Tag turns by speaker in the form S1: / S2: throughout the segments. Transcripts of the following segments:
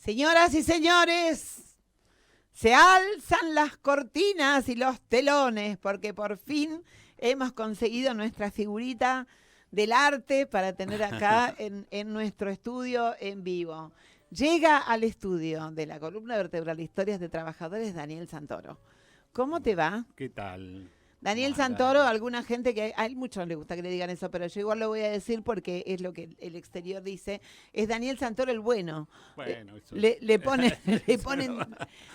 S1: Señoras y señores, se alzan las cortinas y los telones porque por fin hemos conseguido nuestra figurita del arte para tener acá en nuestro estudio en vivo. Llega al estudio de la columna vertebral Historias de Trabajadores Daniel Santoro. ¿Cómo te va?
S2: ¿Qué tal?
S1: Daniel Santoro, alguna gente que a muchos les gusta que le digan eso, pero yo igual lo voy a decir porque es lo que el exterior dice, es Daniel Santoro el bueno.
S2: Bueno, eso
S1: le ponen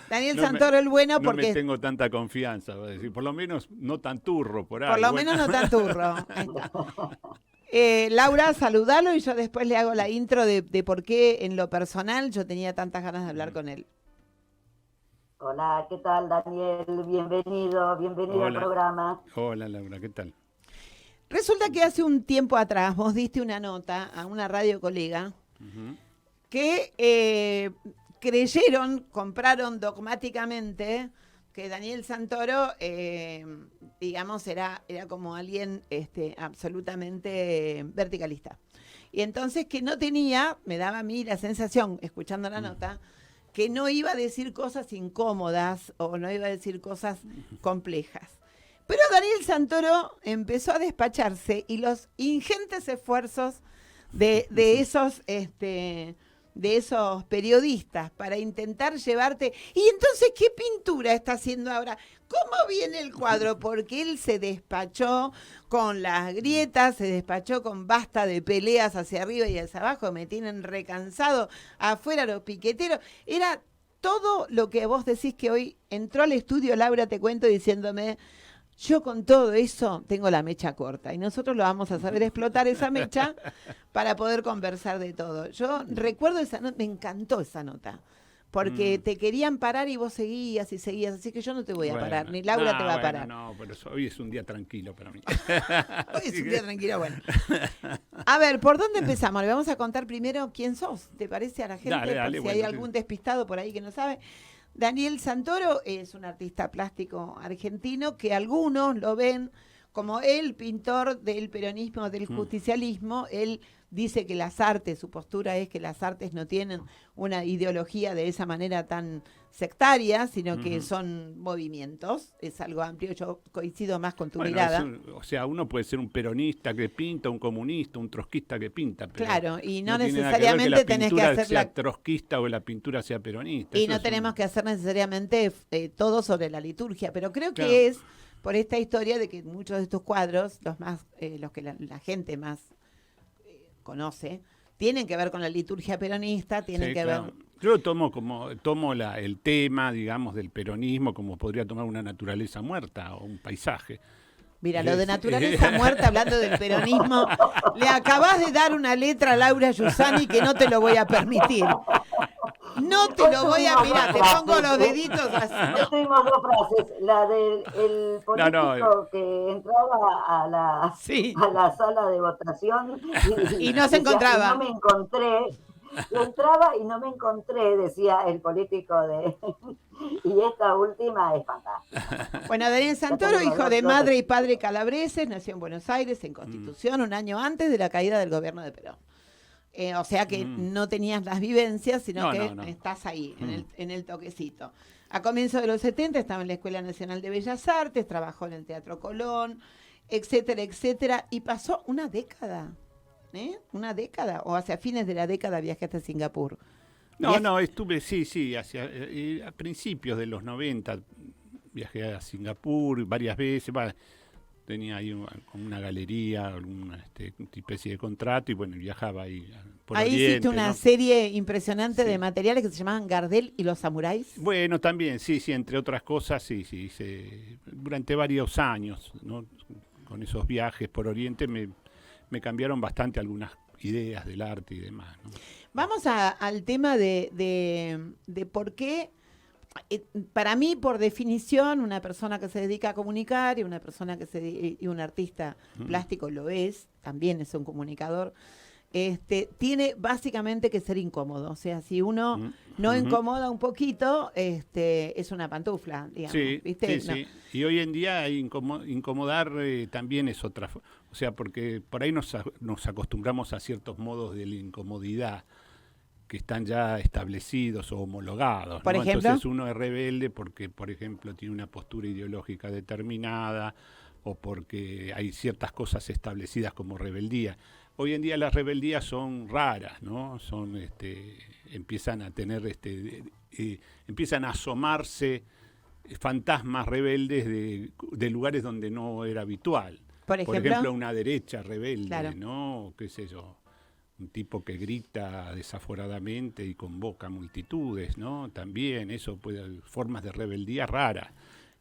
S1: Daniel Santoro el bueno porque...
S2: No me tengo tanta confianza, voy a decir, por lo menos no tan turro por ahí.
S1: Por lo menos no tan turro. Ahí está. Laura, saludalo y yo después le hago la intro de por qué en lo personal yo tenía tantas ganas de hablar con él.
S3: Hola, ¿qué tal, Daniel? Bienvenido al programa.
S2: Hola, Laura, ¿qué tal?
S1: Resulta que hace un tiempo atrás vos diste una nota a una radio colega que compraron dogmáticamente que Daniel Santoro, digamos, era como alguien absolutamente verticalista. Y entonces que no tenía, me daba a mí la sensación, escuchando la nota, que no iba a decir cosas incómodas o no iba a decir cosas complejas. Pero Daniel Santoro empezó a despacharse y los ingentes esfuerzos de esos periodistas para intentar llevarte... Y entonces, ¿qué pintura está haciendo ahora? ¿Cómo viene el cuadro? Porque él se despachó con las grietas, se despachó con basta de peleas hacia arriba y hacia abajo, me tienen recansado, afuera los piqueteros. Era todo lo que vos decís que hoy entró al estudio, Laura, te cuento, diciéndome... Yo con todo eso tengo la mecha corta y nosotros lo vamos a saber explotar esa mecha para poder conversar de todo. Yo recuerdo esa nota, me encantó esa nota, porque te querían parar y vos seguías y seguías, así que yo no te voy a parar, ni Laura te va a parar.
S2: No, pero hoy es un día tranquilo para mí.
S1: Hoy es un día tranquilo, bueno. A ver, ¿por dónde empezamos? Le vamos a contar primero quién sos, ¿te parece a la gente?
S2: Dale,
S1: por si hay algún despistado por ahí que no sabe. Daniel Santoro es un artista plástico argentino que algunos lo ven como el pintor del peronismo, del justicialismo. Él dice que las artes, su postura es que las artes no tienen una ideología de esa manera tan sectaria, sino que son movimientos. Es algo amplio, yo coincido más con tu mirada.
S2: O sea, uno puede ser un peronista que pinta, un comunista, un trotskista que pinta. Pero
S1: claro, y no
S2: tiene
S1: necesariamente
S2: nada que ver
S1: tenés
S2: que
S1: que hacer
S2: sea
S1: la
S2: trotskista o la pintura sea peronista.
S1: Y no tenemos que hacer necesariamente todo sobre la liturgia, pero creo
S2: Claro.
S1: que es por esta historia de que muchos de estos cuadros, los que la gente más conoce, tienen que ver con la liturgia peronista, tienen
S2: Sí,
S1: que
S2: claro.
S1: ver...
S2: Yo tomo el tema, digamos, del peronismo como podría tomar una naturaleza muerta o un paisaje.
S1: Mira, lo de naturaleza muerta, hablando del peronismo, le acabás de dar una letra a Laura Giussani que no te lo voy a permitir. No te lo voy a... Mira, te pongo los deditos así.
S3: Hoy tuvimos dos frases, la del político que entraba a la sala de votación
S1: Y no se
S3: decía,
S1: encontraba.
S3: Y no me encontré, entraba y no me encontré, decía el político de... Y esta última es fantástica.
S1: Bueno, Daniel Santoro, hijo de madre y padre calabreses, nació en Buenos Aires, en Constitución, un año antes de la caída del gobierno de Perón. O sea que no tenías las vivencias, sino que estás ahí, en el toquecito. A comienzos de los 70 estaba en la Escuela Nacional de Bellas Artes, trabajó en el Teatro Colón, etcétera, etcétera, y pasó una década, una década, o hacia fines de la década viajaste a Singapur.
S2: Estuve, a principios de los 90 viajé a Singapur varias veces, tenía ahí como una galería, alguna especie de contrato y bueno, viajaba ahí por
S1: Ahí
S2: Oriente,
S1: hiciste una serie impresionante de materiales que se llamaban Gardel y los samuráis.
S2: Bueno, también, sí, entre otras cosas, durante varios años, ¿no? Con esos viajes por Oriente me cambiaron bastante algunas ideas del arte y demás, ¿no?
S1: Vamos al tema de por qué, para mí, por definición, una persona que se dedica a comunicar y una persona y un artista plástico lo es, también es un comunicador, tiene básicamente que ser incómodo. O sea, si uno no incomoda un poquito, es una pantufla, digamos.
S2: Sí,
S1: ¿viste?
S2: sí. Y hoy en día incomodar también es otra. O sea, porque por ahí nos acostumbramos a ciertos modos de la incomodidad. que están ya establecidos o homologados,
S1: Por
S2: ¿no?
S1: ejemplo.
S2: Entonces uno es rebelde porque, por ejemplo, tiene una postura ideológica determinada o porque hay ciertas cosas establecidas como rebeldía. Hoy en día las rebeldías son raras, ¿no? Son, empiezan a tener, empiezan a asomarse fantasmas rebeldes de lugares donde no era habitual.
S1: Por ejemplo,
S2: una derecha rebelde,
S1: claro.
S2: ¿no? Qué sé yo, un tipo que grita desaforadamente y convoca multitudes, ¿no? También eso puede, formas de rebeldía raras,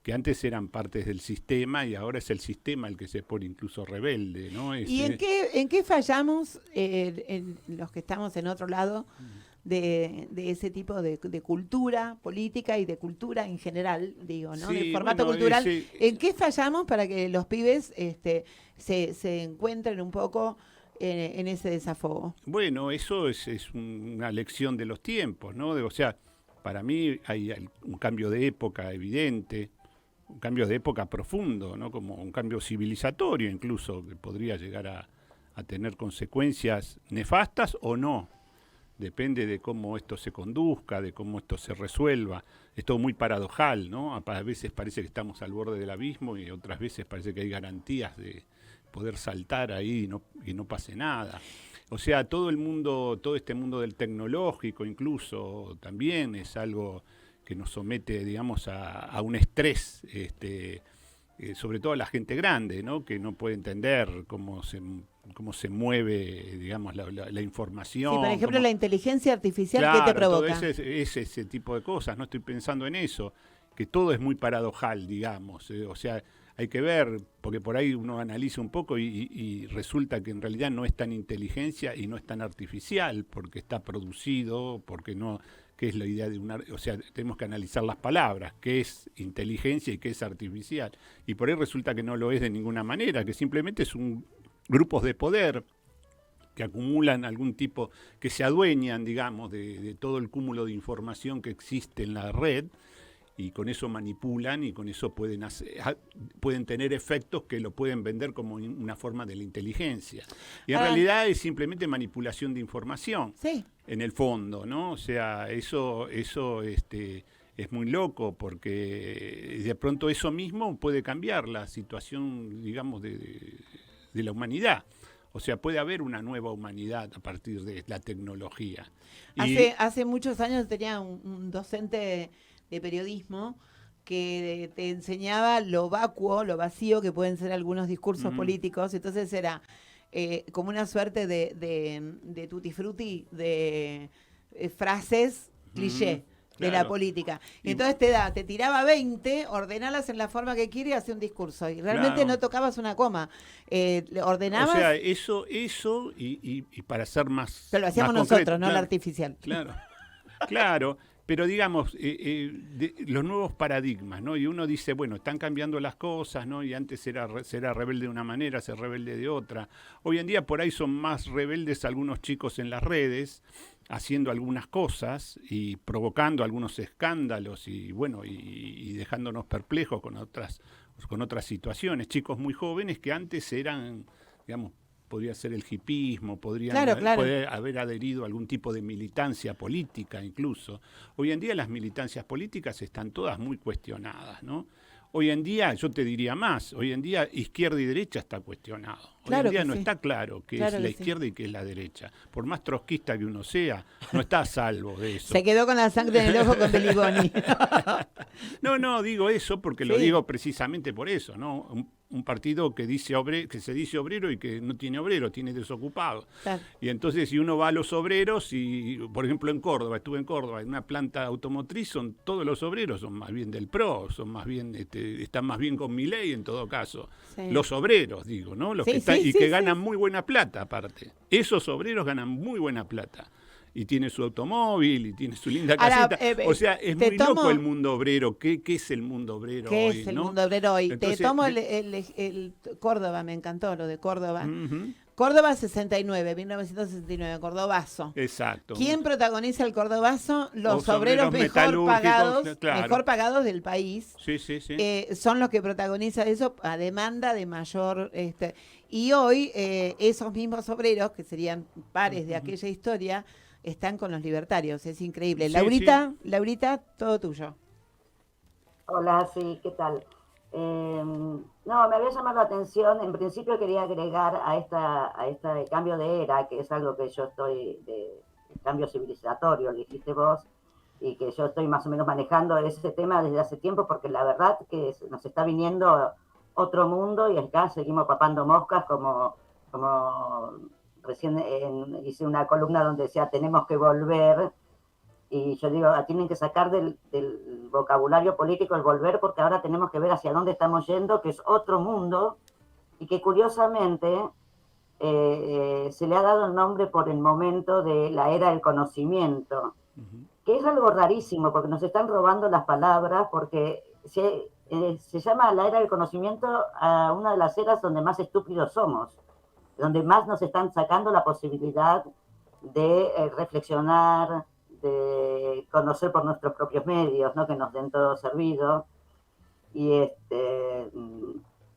S2: que antes eran partes del sistema y ahora es el sistema el que se pone incluso rebelde, ¿no?
S1: ¿Y en qué fallamos en los que estamos en otro lado de ese tipo de cultura política y de cultura en general, digo, ¿no?
S2: Sí,
S1: De formato
S2: bueno,
S1: cultural. ¿En qué fallamos para que los pibes se encuentren un poco en ese desafogo?
S2: Bueno, eso es una lección de los tiempos, ¿no? O sea, para mí hay un cambio de época evidente, un cambio de época profundo, ¿no? Como un cambio civilizatorio incluso, que podría llegar a tener consecuencias nefastas o no. Depende de cómo esto se conduzca, de cómo esto se resuelva. Es todo muy paradojal, ¿no? A veces parece que estamos al borde del abismo y otras veces parece que hay garantías de poder saltar ahí y no pase nada. O sea, todo este mundo del tecnológico incluso también es algo que nos somete, digamos, a un estrés, sobre todo a la gente grande, ¿no? Que no puede entender cómo se mueve, digamos, la información.
S1: Sí, por ejemplo, la inteligencia artificial,
S2: claro,
S1: ¿qué te provoca?
S2: Todo ese tipo de cosas, no estoy pensando en eso, que todo es muy paradojal, digamos, o sea, hay que ver, porque por ahí uno analiza un poco y resulta que en realidad no es tan inteligencia y no es tan artificial, porque está producido, porque no, que es la idea de o sea, tenemos que analizar las palabras, qué es inteligencia y qué es artificial, y por ahí resulta que no lo es de ninguna manera, que simplemente es grupos de poder que acumulan algún tipo, que se adueñan, digamos, de todo el cúmulo de información que existe en la red, y con eso manipulan y con eso pueden tener efectos que lo pueden vender como una forma de la inteligencia. Y en realidad es simplemente manipulación de información,
S1: sí,
S2: en el fondo, ¿no? O sea, eso es muy loco porque de pronto eso mismo puede cambiar la situación, digamos, de la humanidad. O sea, puede haber una nueva humanidad a partir de la tecnología.
S1: Hace muchos años tenía un docente de periodismo que te enseñaba lo vacuo, lo vacío que pueden ser algunos discursos políticos. Entonces era como una suerte de tutti frutti de frases cliché de la política. Y entonces te tiraba 20, ordenalas en la forma que quiere y hacía un discurso. Y realmente no tocabas una coma. Ordenabas.
S2: O sea, eso y para ser más.
S1: Pero lo hacíamos nosotros, no la artificial.
S2: Claro, claro. Pero digamos, los nuevos paradigmas, ¿no? Y uno dice, bueno, están cambiando las cosas, ¿no? Y antes era rebelde de una manera, ser rebelde de otra. Hoy en día por ahí son más rebeldes algunos chicos en las redes, haciendo algunas cosas y provocando algunos escándalos y bueno, y dejándonos perplejos con otras situaciones. Chicos muy jóvenes que antes eran, digamos, podría ser el hipismo, poder haber adherido a algún tipo de militancia política incluso. Hoy en día las militancias políticas están todas muy cuestionadas, ¿no? Hoy en día, yo te diría más, hoy en día izquierda y derecha está cuestionado. Hoy en día no está claro qué es la izquierda y qué es la derecha. Por más trotskista que uno sea, no está a salvo de eso.
S1: Se quedó con la sangre en el ojo con Beligoni.
S2: No, digo eso porque lo digo precisamente por eso, ¿no? Un partido que que se dice obrero y que no tiene obrero, tiene desocupados. Claro. Y entonces si uno va a los obreros, y por ejemplo estuve en Córdoba, en una planta automotriz, todos los obreros son más bien del PRO, son más bien, están más bien con Milei en todo caso. Sí. Los obreros, digo, ¿no? Los que están, que ganan muy buena plata aparte. Esos obreros ganan muy buena plata. Y tiene su automóvil, y tiene su linda casita. O sea, es muy loco el mundo obrero. ¿Qué es el mundo obrero hoy?
S1: ¿Qué es el mundo obrero hoy?
S2: Entonces,
S1: te tomo el Córdoba, me encantó lo de Córdoba. Córdoba 69, 1969, Cordobazo.
S2: Exacto.
S1: ¿Quién protagoniza el Cordobazo? Los obreros mejor pagados del país.
S2: Sí.
S1: Son los que protagonizan eso a demanda de mayor... Y hoy esos mismos obreros, que serían pares de aquella historia, están con los libertarios, es increíble.
S2: Sí,
S1: Laurita, todo tuyo.
S3: Hola, sí, ¿qué tal? No, me había llamado la atención. En principio quería agregar a este cambio de era, que es algo que yo estoy, de cambio civilizatorio, lo dijiste vos, y que yo estoy más o menos manejando ese tema desde hace tiempo, porque la verdad que nos está viniendo otro mundo y acá seguimos papando moscas como recién hice una columna donde decía tenemos que volver. Y yo digo, tienen que sacar del vocabulario político el volver, porque ahora tenemos que ver hacia dónde estamos yendo, que es otro mundo, y que curiosamente se le ha dado el nombre por el momento de la era del conocimiento, que es algo rarísimo, porque nos están robando las palabras, porque se llama la era del conocimiento a una de las eras donde más estúpidos somos, donde más nos están sacando la posibilidad de reflexionar, de conocer por nuestros propios medios, ¿no? Que nos den todo servido. Y,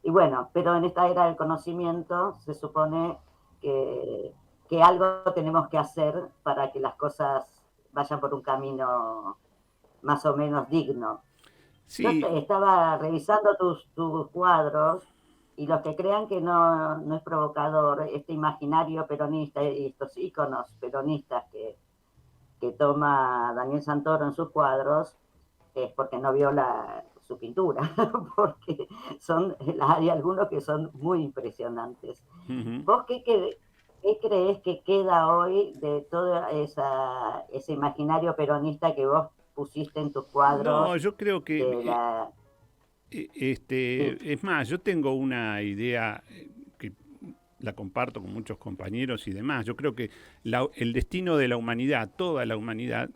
S3: y bueno, pero en esta era del conocimiento se supone que algo tenemos que hacer para que las cosas vayan por un camino más o menos digno. Yo
S2: Sí,
S3: estaba revisando tus cuadros y los que crean que no es provocador este imaginario peronista y estos íconos peronistas que toma Daniel Santoro en sus cuadros es porque no vio su pintura, porque hay algunos que son muy impresionantes.
S2: ujú.
S3: ¿Vos qué crees que queda hoy de todo ese imaginario peronista que vos pusiste en tus
S2: No,
S3: cuadros?
S2: yo creo que,
S3: De la, sí,
S2: es más, yo tengo una idea que la comparto con muchos compañeros y demás. Yo creo que el destino de la humanidad, toda la humanidad,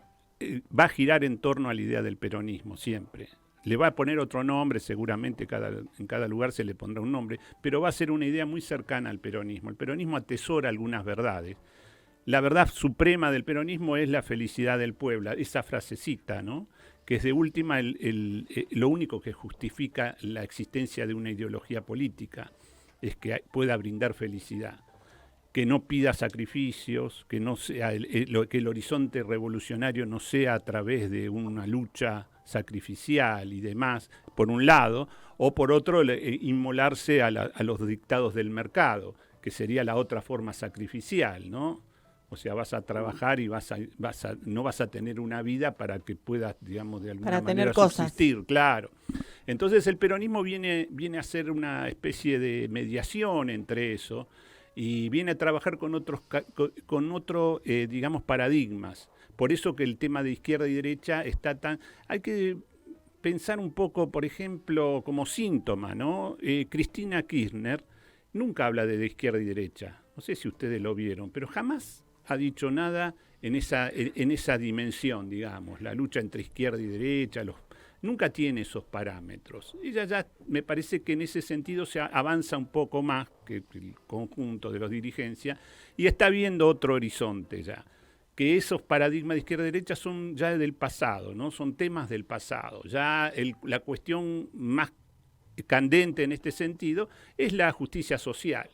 S2: va a girar en torno a la idea del peronismo, siempre. Le va a poner otro nombre, seguramente en cada lugar se le pondrá un nombre, pero va a ser una idea muy cercana al peronismo. El peronismo atesora algunas verdades. La verdad suprema del peronismo es la felicidad del pueblo, esa frasecita, ¿no? Que es de última lo único que justifica la existencia de una ideología política, es que pueda brindar felicidad, que no pida sacrificios, que no sea que el horizonte revolucionario no sea a través de una lucha sacrificial y demás, por un lado, o por otro, inmolarse a los dictados del mercado, que sería la otra forma sacrificial, ¿no? O sea, vas a trabajar y no vas a tener una vida para que puedas, digamos, de alguna
S1: Para tener
S2: manera
S1: cosas.
S2: subsistir, claro. Entonces el peronismo viene a ser una especie de mediación entre eso y viene a trabajar con otros, digamos, paradigmas. Por eso que el tema de izquierda y derecha está tan... Hay que pensar un poco, por ejemplo, como síntoma, ¿no? Cristina Kirchner nunca habla de izquierda y derecha. No sé si ustedes lo vieron, pero jamás ha dicho nada en esa dimensión, digamos, la lucha entre izquierda y derecha, nunca tiene esos parámetros. Ella ya me parece que en ese sentido se avanza un poco más que el conjunto de los dirigencias y está viendo otro horizonte ya, que esos paradigmas de izquierda y derecha son ya del pasado, ¿no? Son temas del pasado. Ya la cuestión más candente en este sentido es la justicia social.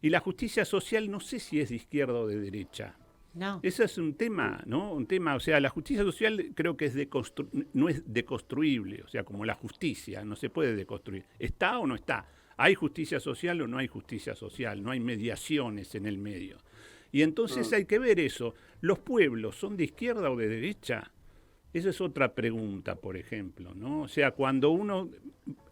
S2: Y la justicia social no sé si es de izquierda o de derecha.
S1: No.
S2: Ese es un tema, ¿no? Un tema, o sea, la justicia social creo que no es deconstruible, o sea, como la justicia, no se puede deconstruir. ¿Está o no está? ¿Hay justicia social o no hay justicia social? No hay mediaciones en el medio. Y entonces hay que ver eso. ¿Los pueblos son de izquierda o de derecha? Esa es otra pregunta, por ejemplo, ¿no? O sea, cuando uno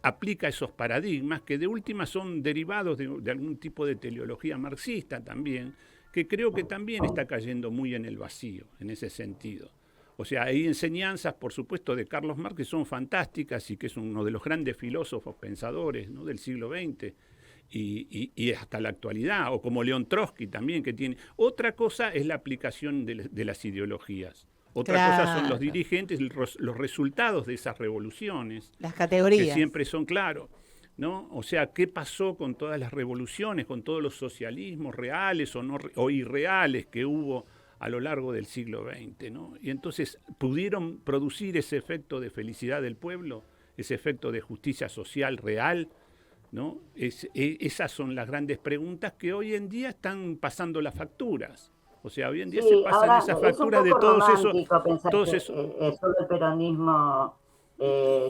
S2: aplica esos paradigmas, que de última son derivados de algún tipo de teleología marxista también, que creo que también está cayendo muy en el vacío, en ese sentido. O sea, hay enseñanzas, por supuesto, de Carlos Marx que son fantásticas y que es uno de los grandes filósofos pensadores, ¿no?, del siglo XX y hasta la actualidad, o como León Trotsky también, que tiene... Otra cosa es la aplicación de las ideologías. Otra cosa son los dirigentes, los resultados de esas revoluciones.
S1: Las categorías.
S2: Que siempre son claros, ¿no? O sea, ¿qué pasó con todas las revoluciones, con todos los socialismos reales o irreales que hubo a lo largo del siglo XX, ¿no? Y entonces, ¿pudieron producir ese efecto de felicidad del pueblo? Ese efecto de justicia social real, ¿no? Esas son las grandes preguntas que hoy en día están pasando las facturas. O sea, hoy en día se
S3: Sí,
S2: pasan
S3: ahora
S2: esas
S3: es un
S2: facturas de
S3: poco
S2: todos esos,
S3: romántico pensar
S2: todos
S3: que
S2: esos.
S3: solo el peronismo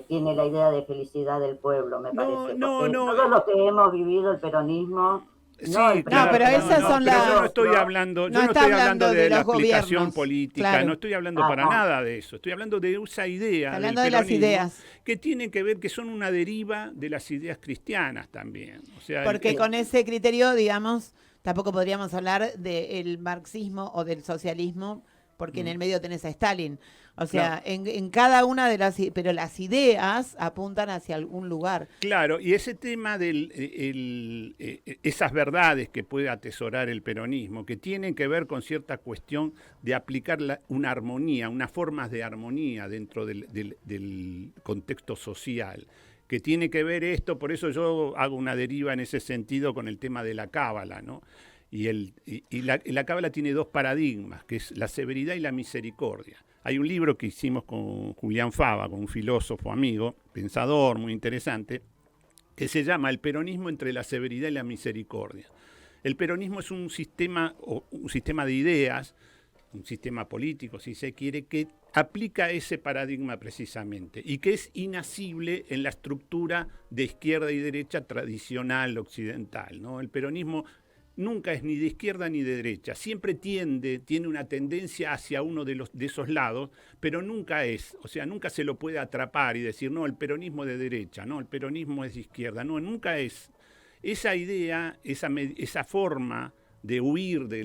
S3: tiene la idea de felicidad del pueblo, me
S2: No,
S3: parece,
S2: no,
S3: porque
S2: no.
S3: todos los que hemos vivido el peronismo, no
S2: Sí,
S3: el
S1: No,
S3: primer
S1: pero
S2: claro, no,
S1: esas
S2: no,
S1: son
S3: peronismo,
S2: pero
S3: sino
S2: yo no
S1: las...
S2: estoy
S3: otro.
S2: hablando,
S1: No
S2: yo no
S1: está
S2: estoy hablando
S1: hablando
S2: de
S1: de
S2: la
S1: los
S2: aplicación
S1: gobiernos,
S2: política, no
S1: claro.
S2: estoy hablando para
S3: Ajá.
S2: nada de eso, estoy hablando de esa
S1: Está
S2: idea del
S1: hablando de las
S2: peronismo
S1: ideas.
S2: que tienen que ver que son una deriva de las ideas cristianas también. O sea,
S1: Porque con ese criterio, digamos, tampoco podríamos hablar del marxismo o del socialismo, porque en el medio tenés a Stalin. O sea,
S2: claro.
S1: en cada una de las... Pero las ideas apuntan hacia algún lugar.
S2: Claro, y ese tema de esas verdades que puede atesorar el peronismo, que tienen que ver con cierta cuestión de aplicar una armonía, unas formas de armonía dentro del contexto social, que tiene que ver esto, por eso yo hago una deriva en ese sentido con el tema de la cábala, ¿no? Y la cábala tiene dos paradigmas, que es la severidad y la misericordia. Hay un libro que hicimos con Julián Fava, con un filósofo amigo, pensador, muy interesante, que se llama El peronismo entre la severidad y la misericordia. El peronismo es un sistema de ideas, un sistema político, si se quiere, que aplica ese paradigma precisamente y que es inasible en la estructura de izquierda y derecha tradicional occidental, ¿no? El peronismo nunca es ni de izquierda ni de derecha, siempre tiene una tendencia hacia uno de esos lados, pero nunca es, o sea, nunca se lo puede atrapar y decir, no, el peronismo es de derecha, no, el peronismo es de izquierda, no, nunca es. Esa idea, esa forma de huir de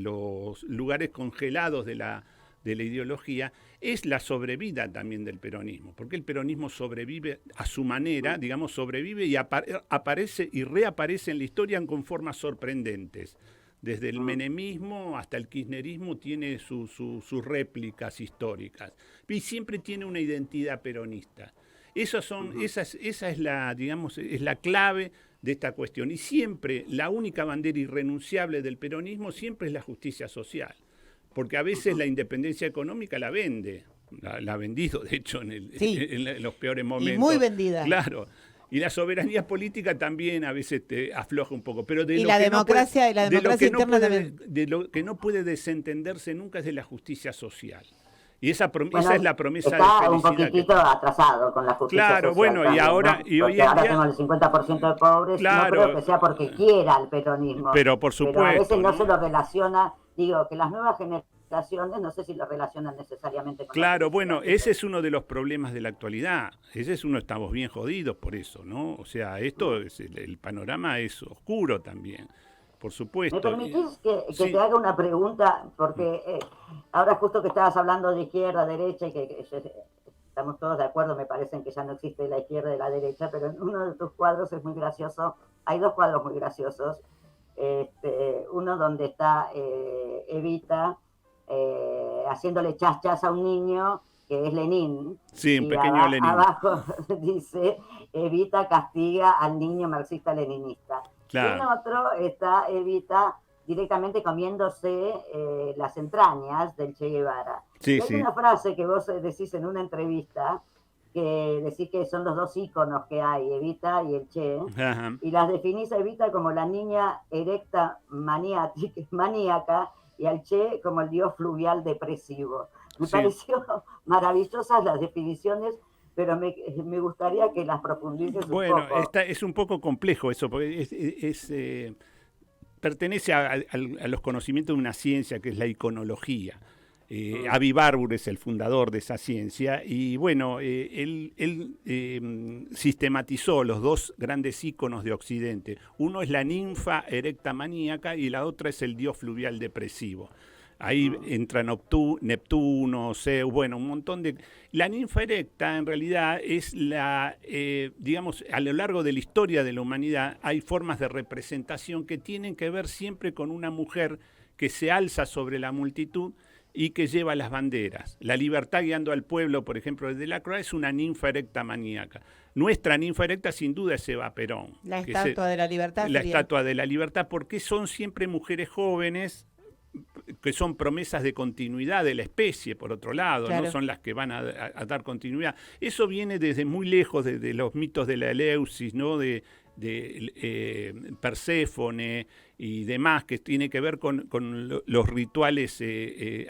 S2: los lugares congelados de la ideología, es la sobrevida también del peronismo, porque el peronismo sobrevive a su manera, digamos, sobrevive y aparece y reaparece en la historia con formas sorprendentes. Desde el menemismo hasta el kirchnerismo tiene sus réplicas históricas y siempre tiene una identidad peronista. Esa es la, digamos, es la clave de esta cuestión. Y siempre la única bandera irrenunciable del peronismo siempre es la justicia social. Porque a veces la independencia económica la vende, la ha vendido, de hecho, en los peores momentos.
S1: Y muy vendida.
S2: Claro. Y la soberanía política también a veces te afloja un poco. Pero
S1: y la democracia interna también.
S2: De lo que no puede desentenderse nunca es de la justicia social. Y esa
S3: Bueno,
S2: es la promesa de
S3: está
S2: felicidad.
S3: un poquitito atrasado con la justicia
S2: Claro,
S3: social
S2: bueno,
S3: también,
S2: y ahora,
S3: ¿no?
S2: y hoy
S3: Porque
S2: en
S3: ahora
S2: día,
S3: tenemos el 50% de pobres, no
S2: claro,
S3: creo que sea porque quiera el peronismo,
S2: pero por
S3: pero a veces
S2: supuesto,
S3: no
S2: ¿no?
S3: se lo relaciona, digo, que las nuevas generaciones no sé si lo relacionan necesariamente con
S2: Claro,
S3: la
S2: bueno,
S3: felicidad.
S2: ese es uno de los problemas de la actualidad. Ese es uno, estamos bien jodidos por eso, ¿no? O sea, esto es el panorama es oscuro también, por supuesto.
S3: ¿Me permitís que
S2: Sí.
S3: te haga una pregunta? Porque ahora justo que estabas hablando de izquierda, derecha, y que estamos todos de acuerdo, me parece que ya no existe la izquierda y la derecha, pero en uno de tus cuadros es muy gracioso, hay dos cuadros muy graciosos, uno donde está Evita haciéndole chas a un niño, que es Lenin,
S2: Sí, un
S3: y
S2: pequeño Lenin.
S3: abajo dice, Evita castiga al niño marxista-leninista.
S2: Claro.
S3: Y en otro está Evita directamente comiéndose las entrañas del Che Guevara.
S2: Sí,
S3: y hay
S2: sí.
S3: una frase que vos decís en una entrevista, que decís que son los dos íconos que hay, Evita y el Che,
S2: Ajá.
S3: y las definís a Evita como la niña erecta maníaca y al Che como el dios fluvial depresivo. Me
S2: Sí.
S3: pareció maravillosas las definiciones, pero me gustaría que las profundices un
S2: Bueno,
S3: poco.
S2: es un poco complejo eso, porque pertenece a los conocimientos de una ciencia que es la iconología. Avi Warburg es el fundador de esa ciencia y bueno, él sistematizó los dos grandes íconos de Occidente. Uno es la ninfa erecta maníaca y la otra es el dios fluvial depresivo. Ahí entra Neptuno, Zeus, bueno, un montón de... La ninfa erecta en realidad es digamos, a lo largo de la historia de la humanidad hay formas de representación que tienen que ver siempre con una mujer que se alza sobre la multitud y que lleva las banderas. La libertad guiando al pueblo, por ejemplo, desde la Croix, es una ninfa erecta maníaca. Nuestra ninfa erecta sin duda es Eva Perón.
S1: La estatua de la libertad.
S2: La estatua de la libertad, porque son siempre mujeres jóvenes que son promesas de continuidad de la especie, por otro lado, claro. ¿No? Son las que van a dar continuidad. Eso viene desde muy lejos de los mitos de la Eleusis, ¿no? de Perséfone, y demás, que tiene que ver con los rituales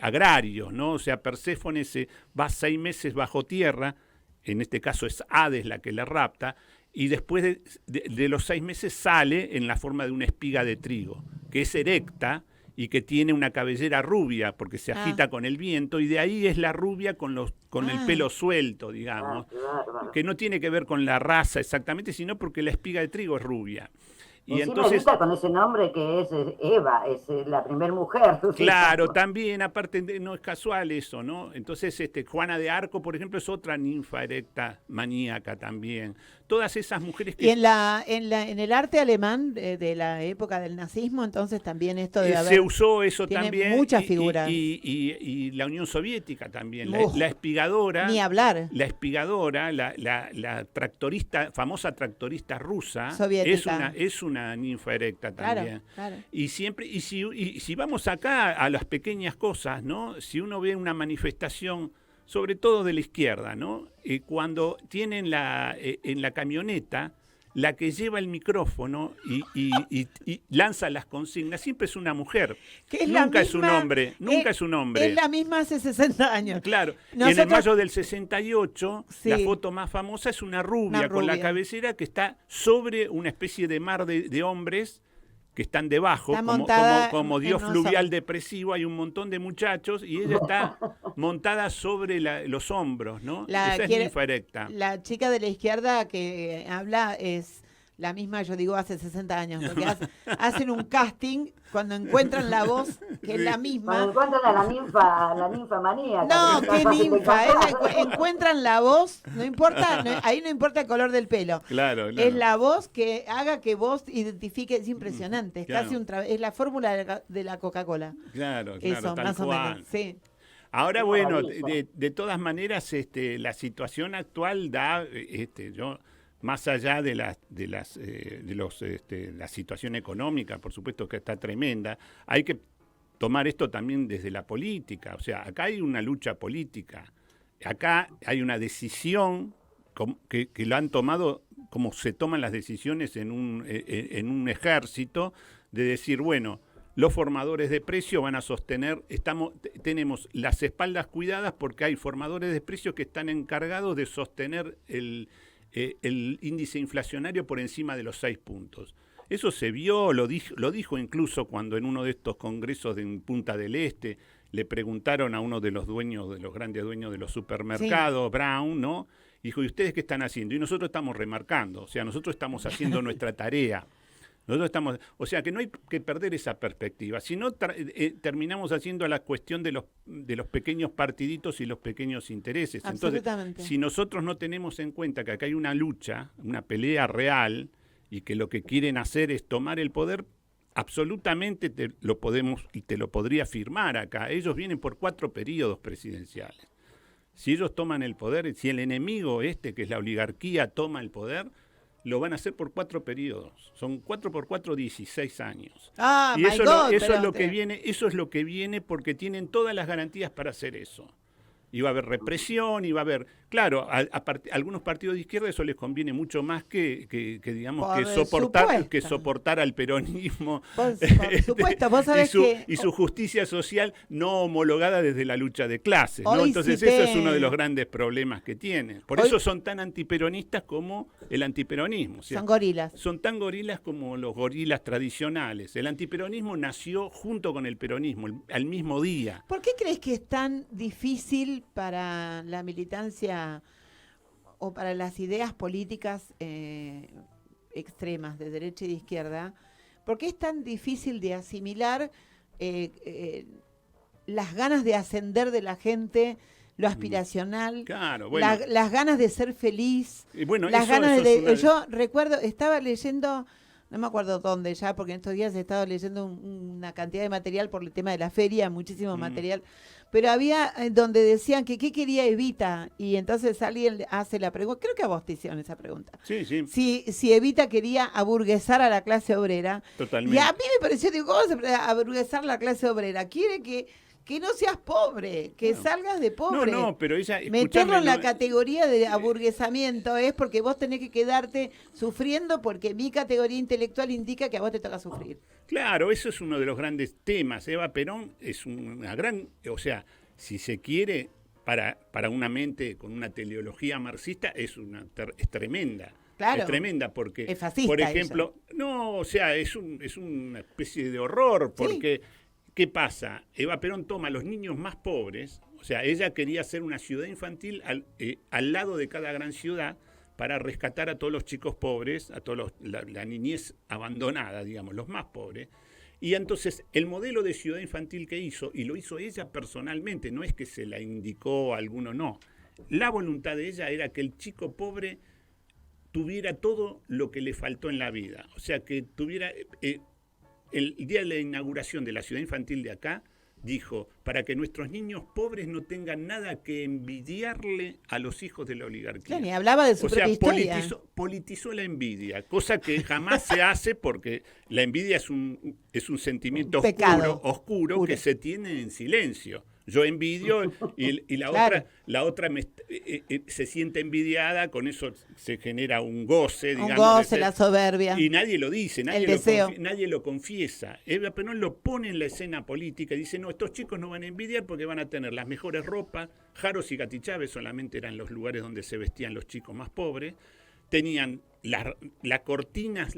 S2: agrarios, ¿no? O sea, Perséfone se va 6 meses bajo tierra, en este caso es Hades la que la rapta, y después de los 6 meses sale en la forma de una espiga de trigo, que es erecta y que tiene una cabellera rubia, porque se agita con el viento, y de ahí es la rubia con el pelo suelto, digamos, que no tiene que ver con la raza exactamente, sino porque la espiga de trigo es rubia. Y entonces,
S3: con ese nombre que es Eva, es la primer mujer.
S2: Claro, también, aparte no es casual eso, ¿no? Entonces, Juana de Arco, por ejemplo, es otra ninfa erecta maníaca también. Todas esas mujeres que...
S1: Y en el arte alemán de la época del nazismo, entonces también esto de
S2: se usó eso
S1: tiene
S2: también.
S1: muchas figuras.
S2: Y la Unión Soviética también. La espigadora...
S1: Ni hablar.
S2: La espigadora, la tractorista, famosa tractorista rusa,
S1: soviética,
S2: es una ninfa erecta también.
S1: Claro.
S2: Y siempre, y si vamos acá a las pequeñas cosas, ¿no? Si uno ve una manifestación, sobre todo de la izquierda, ¿no? Cuando tienen en la camioneta la que lleva el micrófono y lanza las consignas, siempre es una mujer. Nunca es un hombre.
S1: Es la misma hace 60 años.
S2: Claro. En el mayo del 68, la foto más famosa es una rubia con la cabecera que está sobre una especie de mar de hombres que están debajo, como dios fluvial depresivo, hay un montón de muchachos y ella está montada sobre los hombros, ¿no? Esa es ninfa erecta.
S1: La chica de la izquierda que habla es la misma, yo digo, hace 60 años, porque hacen un casting cuando encuentran la voz, que es la misma.
S3: Cuando encuentran a la ninfa maníaca.
S1: No, qué ninfa, encuentran la voz, no importa, ahí no importa el color del pelo.
S2: Claro.
S1: Es la voz que haga que vos identifiques, es impresionante, es casi es la fórmula de la Coca-Cola.
S2: Claro,
S1: eso,
S2: tal
S1: más
S2: cual.
S1: o menos, sí.
S2: Ahora, bueno, de todas maneras, la situación actual da, más allá de la situación económica, por supuesto que está tremenda, hay que tomar esto también desde la política. O sea, acá hay una lucha política, acá hay una decisión que lo han tomado como se toman las decisiones en un ejército, de decir, bueno, los formadores de precio van a sostener, tenemos las espaldas cuidadas porque hay formadores de precios que están encargados de sostener el índice inflacionario por encima de los 6 puntos. Eso se vio, lo dijo incluso cuando en uno de estos congresos en Punta del Este le preguntaron a uno de los grandes dueños de los supermercados, Brown, ¿no? Dijo, ¿y ustedes qué están haciendo? Y nosotros estamos remarcando, o sea, nosotros estamos haciendo nuestra tarea. O sea, que no hay que perder esa perspectiva, si no terminamos haciendo la cuestión de los pequeños partiditos y los pequeños intereses. Entonces, si nosotros no tenemos en cuenta que acá hay una lucha, una pelea real, y que lo que quieren hacer es tomar el poder, absolutamente te lo podría afirmar acá. Ellos vienen por 4 periodos presidenciales. Si ellos toman el poder, si el enemigo que es la oligarquía, toma el poder, lo van a hacer por 4 periodos. Son 4 por 4, 16 años. Y eso es lo que viene porque tienen todas las garantías para hacer eso. Y va a haber represión, y va a haber... Claro, a algunos partidos de izquierda eso les conviene mucho más que soportar al peronismo.
S1: Por supuesto, vos sabés
S2: y su justicia social no homologada desde la lucha de clases, ¿no? Entonces eso es uno de los grandes problemas que tienen. Por eso son tan antiperonistas como el antiperonismo. O sea,
S1: son gorilas.
S2: Son tan gorilas como los gorilas tradicionales. El antiperonismo nació junto con el peronismo, al mismo día.
S1: ¿Por qué crees que es tan difícil para la militancia o para las ideas políticas extremas de derecha y de izquierda? ¿Por qué es tan difícil de asimilar las ganas de ascender de la gente, lo aspiracional,
S2: claro, bueno,
S1: las ganas de ser feliz,
S2: bueno,
S1: las ganas Yo recuerdo, estaba leyendo, no me acuerdo dónde ya, porque en estos días he estado leyendo una cantidad de material por el tema de la feria, muchísimo material, pero había donde decían que qué quería Evita, y entonces alguien hace la pregunta, creo que a vos te hicieron esa pregunta.
S2: Sí.
S1: Si Evita quería aburguesar a la clase obrera.
S2: Totalmente.
S1: Y a mí me pareció, digo, ¿cómo se aburguesar la clase obrera? Quiere que que no seas pobre, que salgas de pobre.
S2: No, pero ella...
S1: Meterlo en la categoría de aburguesamiento es porque vos tenés que quedarte sufriendo porque mi categoría intelectual indica que a vos te toca sufrir.
S2: Claro, eso es uno de los grandes temas. Eva Perón es una gran... O sea, si se quiere, para una mente con una teleología marxista, es tremenda.
S1: Claro,
S2: es tremenda porque,
S1: es fascista,
S2: por ejemplo, es una especie de horror porque... Sí. ¿Qué pasa? Eva Perón toma a los niños más pobres, o sea, ella quería hacer una ciudad infantil al lado de cada gran ciudad para rescatar a todos los chicos pobres, a todos la niñez abandonada, digamos, los más pobres. Y entonces el modelo de ciudad infantil que hizo, y lo hizo ella personalmente, no es que se la indicó a alguno, no. La voluntad de ella era que el chico pobre tuviera todo lo que le faltó en la vida, o sea, que tuviera... El día de la inauguración de la ciudad infantil de acá, dijo, para que nuestros niños pobres no tengan nada que envidiarle a los hijos de la oligarquía.
S1: Claro, y hablaba de su propia historia.
S2: Politizó la envidia, cosa que jamás se hace porque la envidia es un sentimiento oscuro que se tiene en silencio. Yo envidio y la otra se siente envidiada, con eso se genera un goce, digamos.
S1: Un goce, la soberbia.
S2: Y nadie lo dice, nadie lo confiesa. Eva Perón lo pone en la escena política y dice, no, estos chicos no van a envidiar porque van a tener las mejores ropas. Jaros y Gatichaves solamente eran los lugares donde se vestían los chicos más pobres. Tenían las cortinas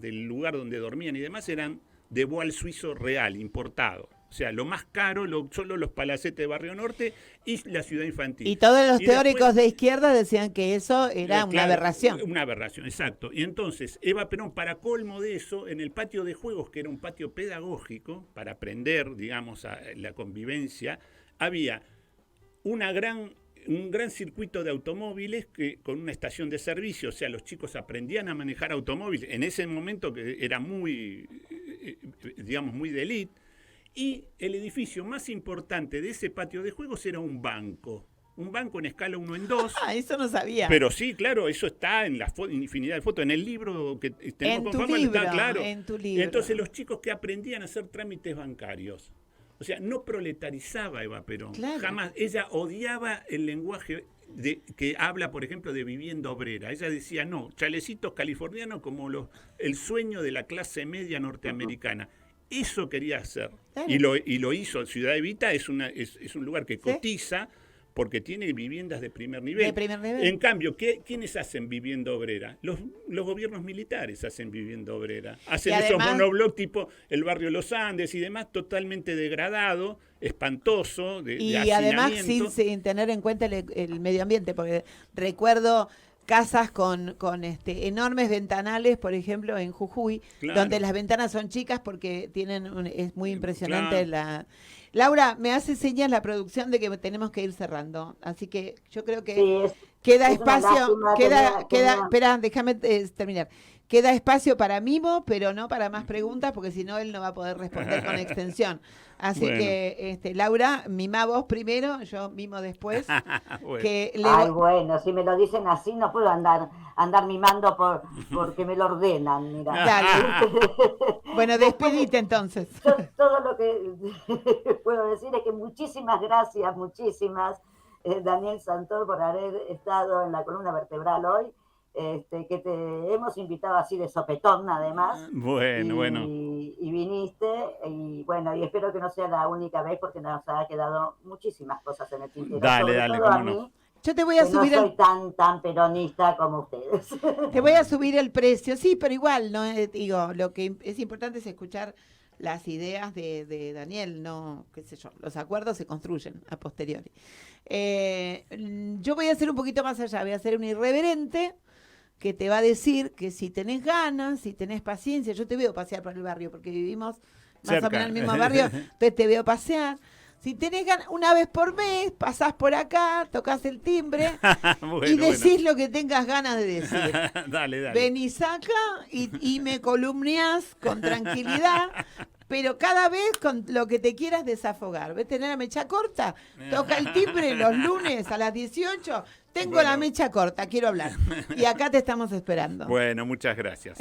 S2: del lugar donde dormían y demás eran de voal suizo real, importado. O sea, lo más caro, solo los palacetes de Barrio Norte y la ciudad infantil.
S1: Y todos los teóricos de izquierda decían que eso era una aberración.
S2: Una aberración, exacto. Y entonces, Eva Perón, para colmo de eso, en el patio de juegos, que era un patio pedagógico, para aprender, digamos, a la convivencia, había un gran circuito de automóviles con una estación de servicio. O sea, los chicos aprendían a manejar automóviles. En ese momento que era muy, digamos, muy de élite. Y el edificio más importante de ese patio de juegos era un banco en escala 1:2.
S1: Eso no sabía.
S2: Pero sí, claro, eso está en infinidad de fotos. En el libro que tenemos con Fama está claro.
S1: En tu libro.
S2: Entonces los chicos que aprendían a hacer trámites bancarios. O sea, no proletarizaba Eva Perón.
S1: Claro.
S2: Jamás. Ella odiaba el lenguaje que habla, por ejemplo, de vivienda obrera. Ella decía, no, chalecitos californianos como el sueño de la clase media norteamericana. Eso quería hacer. Claro. Y lo hizo. Ciudad Evita es un lugar que cotiza porque tiene viviendas de primer nivel. En cambio, ¿quiénes hacen vivienda obrera? Los gobiernos militares hacen vivienda obrera. Hacen esos monoblocks tipo el barrio Los Andes y demás, totalmente degradado, espantoso, de
S1: además sin tener en cuenta el medio ambiente, porque recuerdo casas con enormes ventanales, por ejemplo, en Jujuy, claro, donde las ventanas son chicas porque es muy impresionante. Claro. Laura, me hace señas la producción de que tenemos que ir cerrando, así que yo creo que queda espacio, espera, déjame terminar. Queda espacio para Mimo, pero no para más preguntas, porque si no él no va a poder responder con extensión. Así que, Laura, mimá vos primero, yo mimo después.
S3: Bueno. Bueno, si me lo dicen así, no puedo andar mimando porque me lo ordenan, mira.
S1: Dale. Bueno, despedite entonces.
S3: Yo todo lo que puedo decir es que muchísimas gracias, Daniel Santoro, por haber estado en la columna vertebral hoy. Que te hemos invitado así de sopetón, además.
S2: Bueno.
S3: Y viniste, y bueno, y espero que no sea la única vez, porque nos ha quedado muchísimas cosas en el tintero.
S2: Dale, cómo no.
S1: Yo te voy a subir.
S3: No soy tan peronista como ustedes.
S1: Te voy a subir el precio, sí, pero igual, no digo, lo que es importante es escuchar las ideas de Daniel, no, qué sé yo, los acuerdos se construyen a posteriori. Yo voy a hacer un poquito más allá, voy a hacer un irreverente que te va a decir que si tenés ganas, si tenés paciencia, yo te veo pasear por el barrio, porque vivimos más o menos en el mismo barrio, entonces te veo pasear. Si tenés ganas, una vez por mes, pasás por acá, tocas el timbre y decís lo que tengas ganas de decir.
S2: Dale.
S1: Venís acá y me columniás con tranquilidad. pero cada vez con lo que te quieras desafogar. ¿Ves tener la mecha corta? Toca el timbre los lunes a las 18. Tengo la mecha corta, quiero hablar. Y acá te estamos esperando.
S2: Bueno, muchas gracias.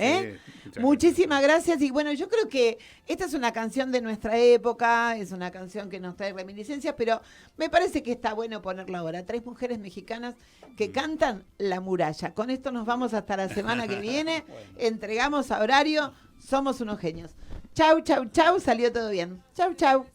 S1: Muchísimas gracias. Y bueno, yo creo que esta es una canción de nuestra época, es una canción que nos trae reminiscencias, pero me parece que está bueno ponerla ahora. 3 mujeres mexicanas que cantan La Muralla. Con esto nos vamos hasta la semana que viene. Entregamos a horario. Somos unos genios. Chau, chau, chau. Salió todo bien. Chau, chau.